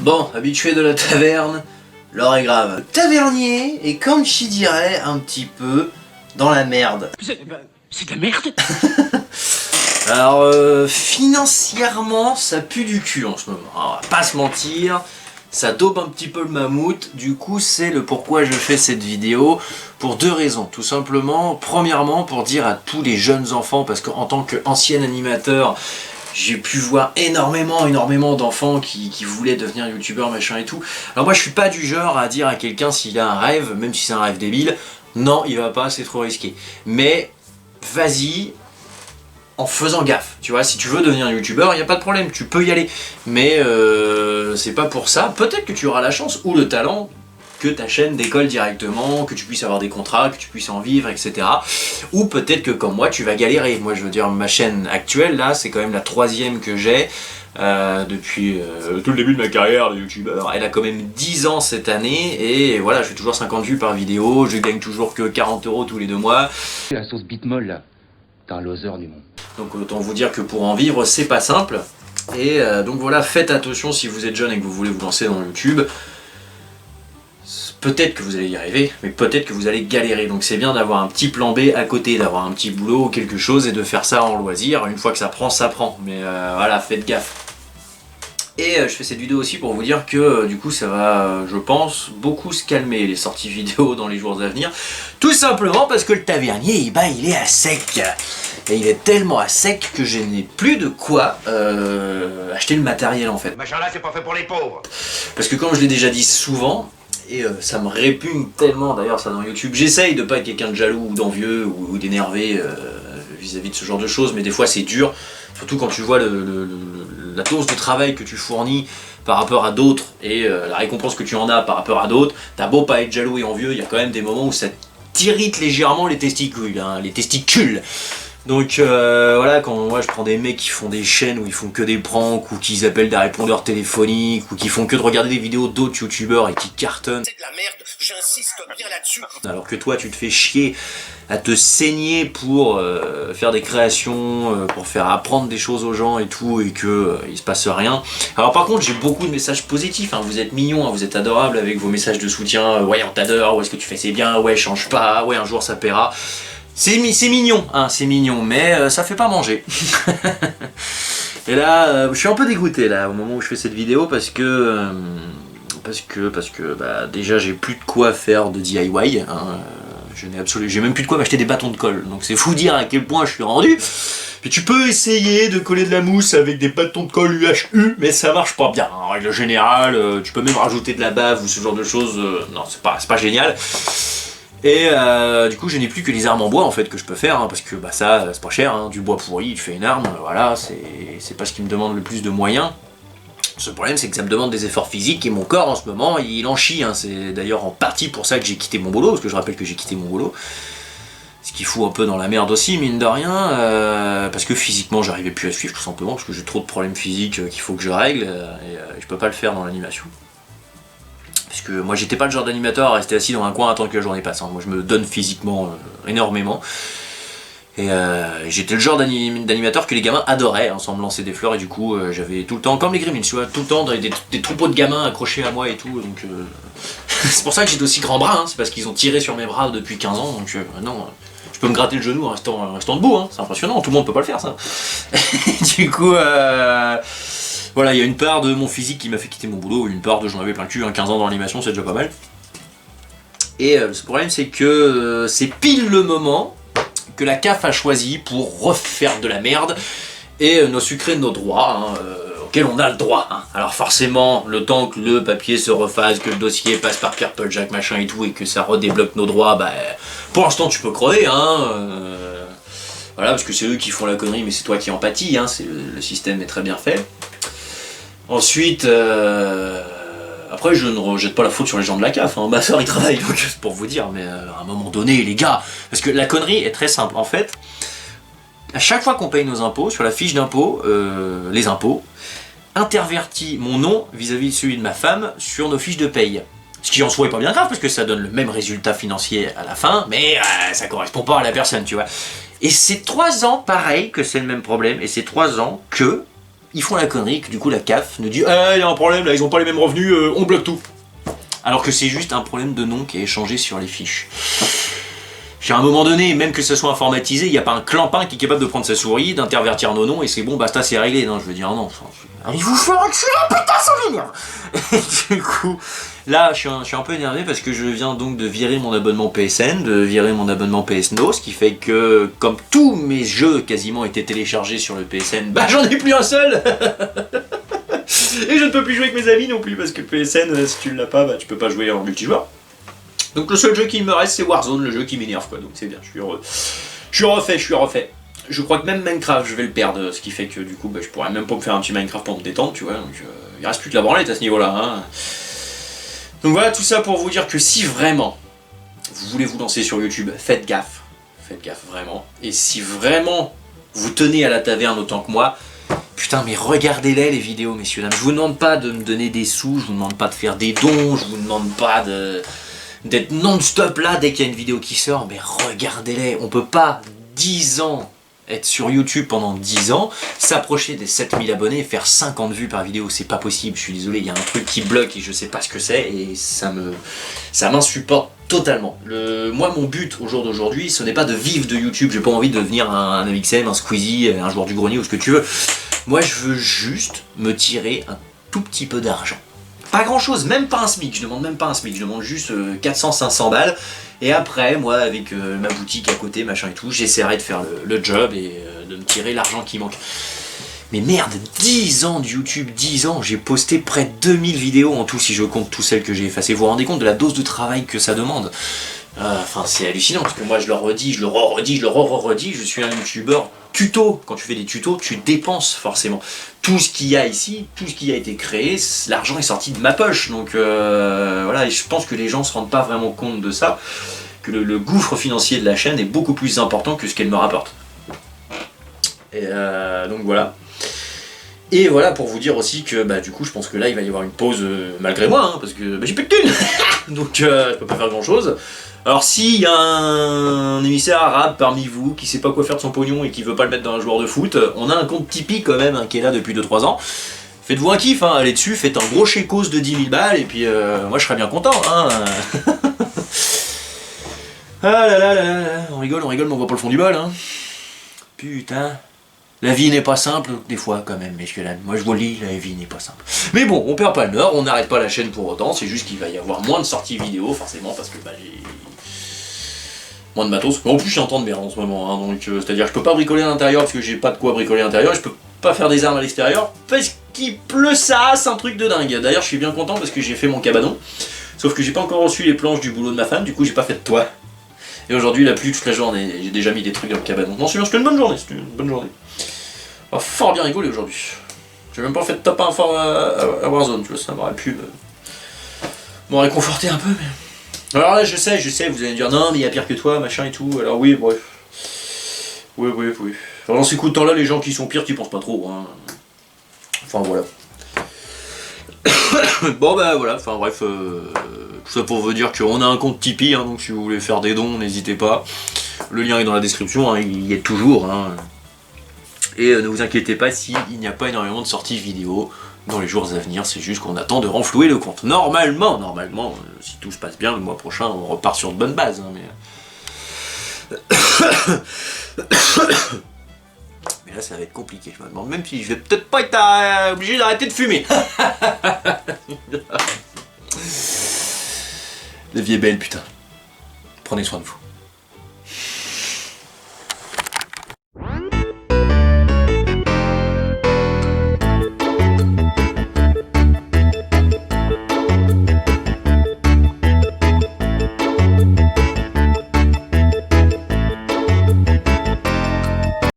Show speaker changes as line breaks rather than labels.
Bon, habitué de la taverne, l'heure est grave. Le tavernier est, comme j'y dirais, un petit peu dans la merde.
C'est de la merde.
Alors, financièrement, ça pue du cul en ce moment. Alors, on va pas se mentir, ça dope un petit peu le mammouth. Du coup, c'est le pourquoi je fais cette vidéo. Pour deux raisons. Tout simplement, premièrement, pour dire à tous les jeunes enfants, parce qu'en tant qu'ancien animateur, j'ai pu voir énormément d'enfants qui voulaient devenir youtubeurs, machin et tout. Alors moi, je suis pas du genre à dire à quelqu'un s'il a un rêve, même si c'est un rêve débile, non, il va pas, c'est trop risqué. Mais, vas-y, en faisant gaffe, tu vois, si tu veux devenir youtubeur, il n'y a pas de problème, tu peux y aller. Mais c'est pas pour ça, peut-être que tu auras la chance ou le talent que ta chaîne décolle directement, que tu puisses avoir des contrats, que tu puisses en vivre, etc. Ou peut-être que comme moi, tu vas galérer. Moi, je veux dire, ma chaîne actuelle, là, c'est quand même la 3e que j'ai depuis tout le début de ma carrière de youtubeur. Elle a quand même 10 ans cette année, et voilà, je fais toujours 50 vues par vidéo, je gagne toujours que 40 € tous les 2 mois.
La sauce bitmolle, là, t'es un loser du monde.
Donc autant vous dire que pour en vivre, c'est pas simple. Et donc voilà, faites attention si vous êtes jeune et que vous voulez vous lancer dans YouTube. Peut-être que vous allez y arriver, mais peut-être que vous allez galérer. Donc c'est bien d'avoir un petit plan B à côté, d'avoir un petit boulot ou quelque chose et de faire ça en loisir. Une fois que ça prend, ça prend. Mais voilà, faites gaffe. Et je fais cette vidéo aussi pour vous dire que du coup ça va, je pense, beaucoup se calmer les sorties vidéo dans les jours à venir. Tout simplement parce que le tavernier, bah, il est à sec. Et il est tellement à sec que je n'ai plus de quoi acheter le matériel en fait.
Machin là, c'est pas fait pour les pauvres.
Parce que comme je l'ai déjà dit souvent, et ça me répugne tellement d'ailleurs ça dans YouTube, j'essaye de pas être quelqu'un de jaloux ou d'envieux ou d'énervé vis-à-vis de ce genre de choses, mais des fois c'est dur, surtout quand tu vois la dose de travail que tu fournis par rapport à d'autres et la récompense que tu en as par rapport à d'autres. T'as beau pas être jaloux et envieux, il y a quand même des moments où ça t'irrite légèrement les testicules, hein, les testicules. Donc voilà, quand moi je prends des mecs qui font des chaînes où ils font que des pranks, ou qui appellent des répondeurs téléphoniques, ou qui font que de regarder des vidéos d'autres youtubeurs et qui cartonnent.
C'est de la merde, j'insiste bien là-dessus.
Alors que toi tu te fais chier à te saigner pour faire des créations, pour faire apprendre des choses aux gens et tout, et que il se passe rien. Alors par contre j'ai beaucoup de messages positifs, hein. Vous êtes mignons, hein, vous êtes adorables avec vos messages de soutien, ouais on t'adore, ouais ce que tu fais c'est bien, ouais change pas, ouais un jour ça paiera. C'est mignon, hein, c'est mignon, mais ça fait pas manger. Et là, je suis un peu dégoûté là au moment où je fais cette vidéo parce que bah, déjà j'ai plus de quoi faire de DIY. Hein, j'ai même plus de quoi m'acheter des bâtons de colle. Donc c'est fou dire à quel point je suis rendu. Puis tu peux essayer de coller de la mousse avec des bâtons de colle UHU, mais ça marche pas bien. En règle générale, tu peux même rajouter de la bave ou ce genre de choses. Non, c'est pas génial. Et du coup je n'ai plus que les armes en bois en fait que je peux faire, hein, parce que bah, ça c'est pas cher, hein, du bois pourri, tu fais une arme, voilà, c'est pas ce qui me demande le plus de moyens. Le problème c'est que ça me demande des efforts physiques et mon corps en ce moment il en chie, hein. C'est d'ailleurs en partie pour ça que j'ai quitté mon boulot, parce que je rappelle que j'ai quitté mon boulot. Ce qui fout un peu dans la merde aussi, mine de rien, parce que physiquement j'arrivais plus à suivre tout simplement, parce que j'ai trop de problèmes physiques qu'il faut que je règle, et je peux pas le faire dans l'animation. Parce que moi j'étais pas le genre d'animateur à rester assis dans un coin à attendre que la journée passe, hein. Moi je me donne physiquement énormément. Et j'étais le genre d'animateur que les gamins adoraient, hein, sans me lancer des fleurs, et du coup j'avais tout le temps, comme les Gremlins, tu vois, tout le temps des troupeaux de gamins accrochés à moi et tout, donc c'est pour ça que j'ai d'aussi grands bras, hein, c'est parce qu'ils ont tiré sur mes bras depuis 15 ans, donc non, je peux me gratter le genou en restant debout, hein, c'est impressionnant, tout le monde peut pas le faire ça. Du coup, voilà, il y a une part de mon physique qui m'a fait quitter mon boulot, une part de j'en avais plein le cul, hein, 15 ans dans l'animation c'est déjà pas mal. Et le problème c'est que c'est pile le moment que la CAF a choisi pour refaire de la merde et nos sucrés de nos droits, hein, auxquels on a le droit. Hein. Alors forcément, le temps que le papier se refasse, que le dossier passe par Purple Jack machin et tout, et que ça redébloque nos droits, bah pour l'instant tu peux crever, hein. Voilà, parce que c'est eux qui font la connerie, mais c'est toi qui en pâtis, hein, le système est très bien fait. Ensuite, après je ne rejette pas la faute sur les gens de la CAF, hein. Ma soeur ils travaillent, donc c'est pour vous dire, mais à un moment donné les gars, parce que la connerie est très simple, en fait, à chaque fois qu'on paye nos impôts, sur la fiche d'impôt, les impôts, intervertit mon nom vis-à-vis de celui de ma femme sur nos fiches de paye. Ce qui en soi est pas bien grave, parce que ça donne le même résultat financier à la fin, mais ça correspond pas à la personne, tu vois. Et c'est 3 ans pareil que c'est le même problème, et c'est 3 ans que ils font la connerie que du coup la CAF nous dit il y a un problème là, ils ont pas les mêmes revenus, on bloque tout. Alors que c'est juste un problème de nom qui est échangé sur les fiches. À un moment donné, même que ça soit informatisé, il n'y a pas un clampin qui est capable de prendre sa souris, d'intervertir nos noms, et c'est bon, basta, c'est réglé. Non, je veux dire, non. Allez vous faire enculer, putain, ça m'énerve. Du coup, là, je suis un peu énervé parce que je viens donc de virer mon abonnement PSN, de virer mon abonnement PSNO, ce qui fait que, comme tous mes jeux quasiment étaient téléchargés sur le PSN, bah j'en ai plus un seul. Et je ne peux plus jouer avec mes amis non plus, parce que PSN, si tu ne l'as pas, bah tu peux pas jouer en multijoueur. Donc le seul jeu qui me reste c'est Warzone, le jeu qui m'énerve quoi, donc c'est bien, je suis heureux. Je suis refait. Je crois que même Minecraft je vais le perdre, ce qui fait que du coup bah, je pourrais même pas me faire un petit Minecraft pour me détendre, tu vois, donc il reste plus que la branlette à ce niveau-là. Hein. Donc voilà, tout ça pour vous dire que si vraiment vous voulez vous lancer sur YouTube, faites gaffe vraiment. Et si vraiment vous tenez à la taverne autant que moi, putain mais regardez-les les vidéos messieurs dames, je vous demande pas de me donner des sous, je vous demande pas de faire des dons, je vous demande pas d'être non-stop là dès qu'il y a une vidéo qui sort, mais regardez-les, on peut pas 10 ans être sur YouTube pendant 10 ans, s'approcher des 7000 abonnés et faire 50 vues par vidéo, c'est pas possible, je suis désolé, il y a un truc qui bloque et je sais pas ce que c'est et ça m'insupporte totalement. Moi mon but au jour d'aujourd'hui, ce n'est pas de vivre de YouTube, j'ai pas envie de devenir un AMXM, un Squeezie, un joueur du grenier ou ce que tu veux. Moi je veux juste me tirer un tout petit peu d'argent. Pas grand chose, même pas un SMIC, je demande même pas un SMIC, je demande juste 400-500 balles. Et après, moi, avec ma boutique à côté, machin et tout, j'essaierai de faire le job et de me tirer l'argent qui manque. Mais merde, 10 ans de YouTube, 10 ans, j'ai posté près de 2000 vidéos en tout, si je compte toutes celles que j'ai effacées. Vous vous rendez compte de la dose de travail que ça demande? Enfin, c'est hallucinant, parce que moi, je le redis, je le redis, je suis un youtubeur tuto. Quand tu fais des tutos, tu dépenses forcément. Tout ce qu'il y a ici, tout ce qui a été créé, l'argent est sorti de ma poche. Donc voilà, et je pense que les gens se rendent pas vraiment compte de ça, que le gouffre financier de la chaîne est beaucoup plus important que ce qu'elle me rapporte. Et donc voilà. Et voilà pour vous dire aussi que bah, du coup je pense que là il va y avoir une pause malgré moi, hein, parce que bah, j'ai plus de thunes. Donc je peux pas faire grand chose. Alors s'il y a un émissaire arabe parmi vous qui sait pas quoi faire de son pognon et qui veut pas le mettre dans un joueur de foot, on a un compte Tipeee quand même hein, qui est là depuis 2-3 ans. Faites-vous un kiff, hein, allez dessus, faites un gros chécos de 10 000 balles et puis moi je serais bien content. Hein. Ah là là là là, on rigole, mais on voit pas le fond du bol. Hein. Putain. La vie n'est pas simple, des fois quand même, messieurs dames. Moi je vous le dis, la vie n'est pas simple. Mais bon, on perd pas le nord, on n'arrête pas la chaîne pour autant, c'est juste qu'il va y avoir moins de sorties vidéo, forcément, parce que bah, j'ai moins de matos. En plus, je suis en temps de merde en ce moment, hein, donc c'est-à-dire je peux pas bricoler à l'intérieur parce que j'ai pas de quoi bricoler à l'intérieur, je peux pas faire des armes à l'extérieur parce qu'il pleut ça, c'est un truc de dingue. D'ailleurs, je suis bien content parce que j'ai fait mon cabanon, sauf que j'ai pas encore reçu les planches du boulot de ma femme, du coup j'ai pas fait de toit. Et aujourd'hui, il a plu toute la journée, j'ai déjà mis des trucs dans le cabanon. Non, c'est bien, c'était une bonne journée, On a fort bien rigolé aujourd'hui. J'ai même pas fait de top 1 fort à Warzone, tu vois, ça m'aurait pu me réconforter un peu, mais... Alors là, je sais, vous allez me dire, non, mais il y a pire que toi, machin et tout, alors oui, bref. Oui. Alors dans ces coups de temps-là, les gens qui sont pires, tu penses pas trop, hein. Enfin, voilà. Bon, bah voilà, enfin bref, tout ça pour vous dire qu'on a un compte Tipeee, hein, donc si vous voulez faire des dons, n'hésitez pas. Le lien est dans la description, hein, il y est toujours, hein. Et ne vous inquiétez pas s'il n'y a pas énormément de sorties vidéo dans les jours à venir, c'est juste qu'on attend de renflouer le compte. Normalement, si tout se passe bien, le mois prochain, on repart sur de bonnes bases. Hein, mais là, ça va être compliqué. Je me demande même si je vais peut-être pas être obligé d'arrêter de fumer. La vie est belle, putain. Prenez soin de vous.